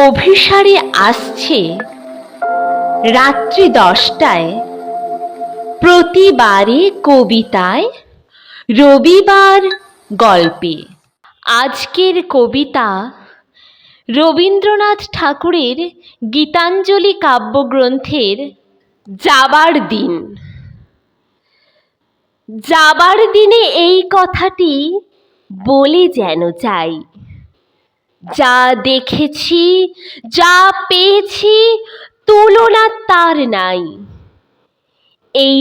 অভিসারে আসছে রাত্রি 10টায়, প্রতিবারে কবিতায়, রবিবার গল্পে। আজকের কবিতা রবীন্দ্রনাথ ঠাকুরের গীতাঞ্জলি কাব্যগ্রন্থের যাবার দিন। যাবার দিনে এই কথাটি বলে যেন যাই, যা দেখেছি, যা পেয়েছি, তুলনা তার নাই। এই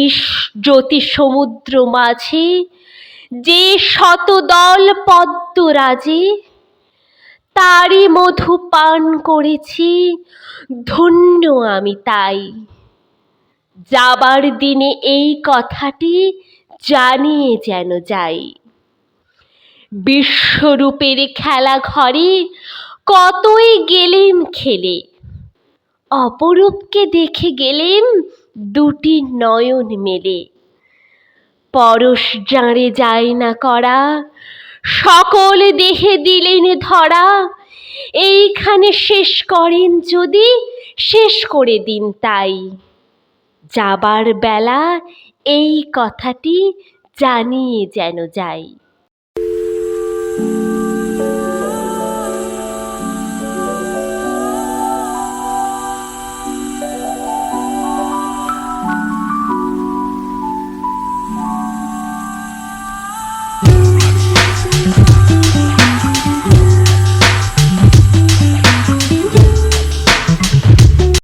জ্যোতি সমুদ্র মাঝে যে শতদল পদ্মরাজে, তারই মধু পান করেছি, ধন্য আমি তাই। যাবার দিনে এই কথাটি জানিয়ে যেন যাই। বিশ্বরূপের খেলা ঘরে কতই গেলেম খেলে, অপরূপকে দেখে গেলেম দুটি নয়ন মেলে। পরশ জাঁড়ে যায় না করা, সকল দেহে দিলেন ধরা। এইখানে শেষ করেন যদি, শেষ করে দিন তাই। যাবার বেলা এই কথাটি জানিয়ে যেন যাই।